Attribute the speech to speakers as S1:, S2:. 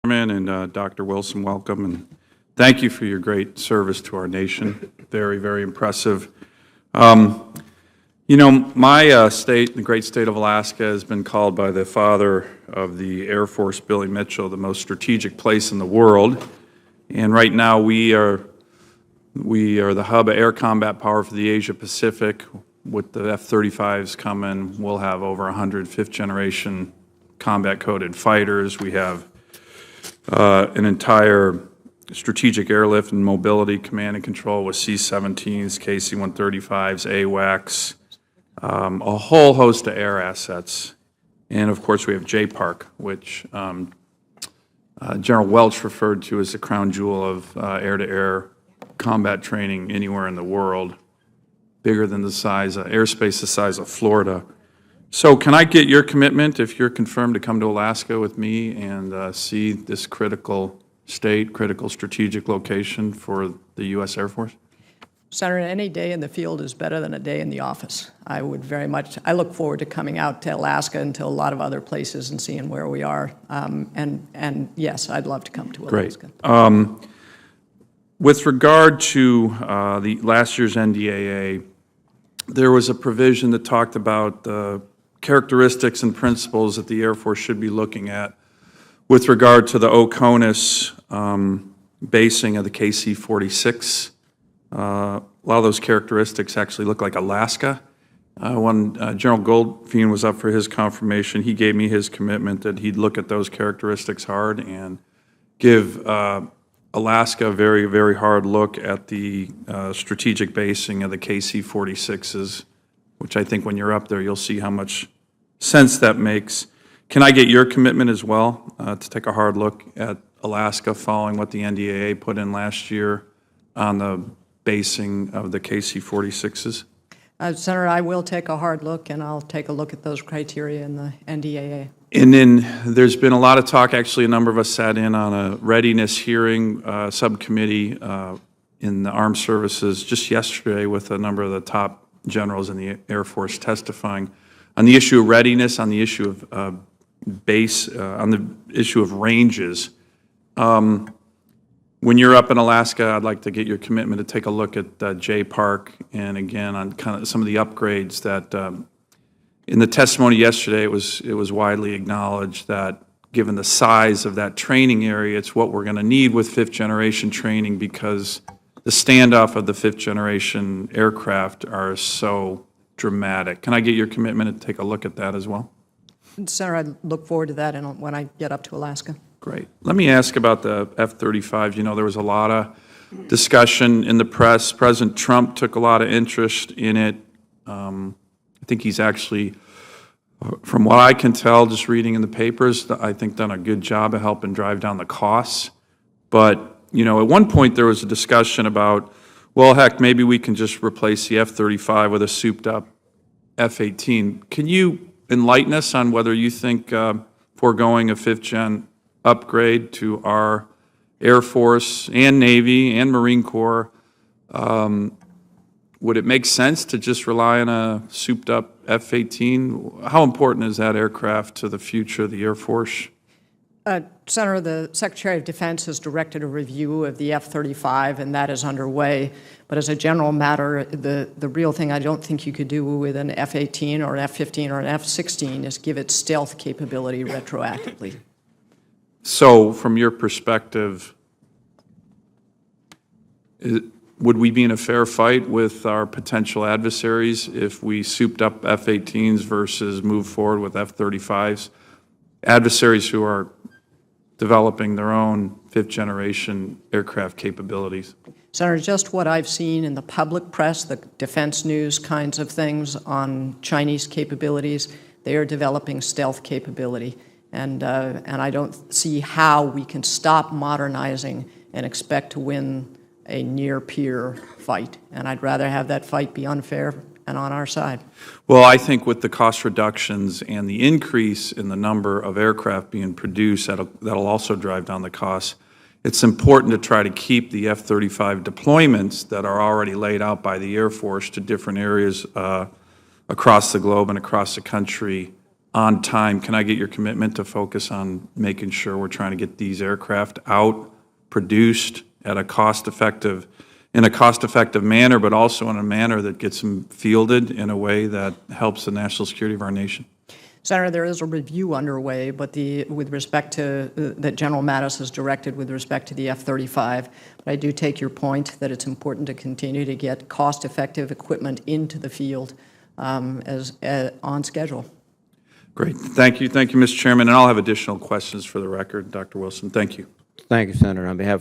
S1: Chairman and Dr. Wilson, welcome, and thank you for your great service to our nation. Very, very impressive. My state, the great state of Alaska, has been called by the father of the Air Force, Billy Mitchell, the most strategic place in the world. And right now we are the hub of air combat power for the Asia Pacific. With the F-35s coming, we'll have over 100 fifth-generation combat-coded fighters. We have an entire strategic airlift and mobility command and control with C-17s, KC-135s, AWACS, a whole host of air assets. And, of course, we have JPARC, which General Welch referred to as the crown jewel of air-to-air combat training anywhere in the world, bigger than the size of airspace the size of Florida. So can I get your commitment, if you're confirmed, to come to Alaska with me and see this critical state, critical strategic location for the U.S. Air Force?
S2: Senator, any day in the field is better than a day in the office. I look forward to coming out to Alaska and to a lot of other places and seeing where we are. And yes, I'd love to come to Alaska.
S1: Great. With regard to the last year's NDAA, there was a provision that talked about the characteristics and principles that the Air Force should be looking at with regard to the OCONUS basing of the KC-46. A lot of those characteristics actually look like Alaska. When General Goldfein was up for his confirmation, he gave me his commitment that he'd look at those characteristics hard and give Alaska a very, very hard look at the strategic basing of the KC-46s, which I think when you're up there, you'll see how much sense that makes. Can I get your commitment as well to take a hard look at Alaska following what the NDAA put in last year on the basing of the KC-46s?
S2: Senator, I will take a hard look, and I'll take a look at those criteria in the NDAA.
S1: And then there's been a lot of talk, actually a number of us sat in on a readiness hearing subcommittee in the armed services just yesterday with a number of the top generals in the Air Force testifying on the issue of readiness, on the issue of on the issue of ranges. When you're up in Alaska, I'd like to get your commitment to take a look at JPARC and again on kind of some of the upgrades that in the testimony yesterday, it was widely acknowledged that given the size of that training area, it's what we're going to need with fifth-generation training because the standoff of the fifth-generation aircraft are so dramatic. Can I get your commitment to take a look at that as well?
S2: Senator, I look forward to that when I get up to Alaska.
S1: Great. Let me ask about the F-35. You know, there was a lot of discussion in the press. President Trump took a lot of interest in it. I think he's actually, from what I can tell, just reading in the papers, I think done a good job of helping drive down the costs. But, you know, at one point there was a discussion about, well, heck, maybe we can just replace the F-35 with a souped-up F-18. Can you enlighten us on whether you think foregoing a fifth-gen upgrade to our Air Force and Navy and Marine Corps, would it make sense to just rely on a souped-up F-18? How important is that aircraft to the future of the Air Force?
S2: Senator, the Secretary of Defense has directed a review of the F-35, and that is underway. But as a general matter, the real thing I don't think you could do with an F-18 or an F-15 or an F-16 is give it stealth capability retroactively.
S1: So, from your perspective, would we be in a fair fight with our potential adversaries if we souped up F-18s versus move forward with F-35s? Adversaries who are developing their own fifth-generation aircraft capabilities.
S2: Senator, just what I've seen in the public press, the defense news kinds of things on Chinese capabilities, they are developing stealth capability. And I don't see how we can stop modernizing and expect to win a near-peer fight. And I'd rather have that fight be unfair and on our side.
S1: Well, I think with the cost reductions and the increase in the number of aircraft being produced, that'll also drive down the costs. It's important to try to keep the F-35 deployments that are already laid out by the Air Force to different areas across the globe and across the country on time. Can I get your commitment to focus on making sure we're trying to get these aircraft out, produced at a cost-effective, in a cost-effective manner, but also in a manner that gets them fielded in a way that helps the national security of our nation?
S2: Senator, there is a review underway, but with respect to that General Mattis has directed with respect to the F-35. But I do take your point that it's important to continue to get cost-effective equipment into the field on schedule.
S1: Great. Thank you, Mr. Chairman. And I'll have additional questions for the record, Dr. Wilson. Thank you.
S3: Thank you, Senator. On behalf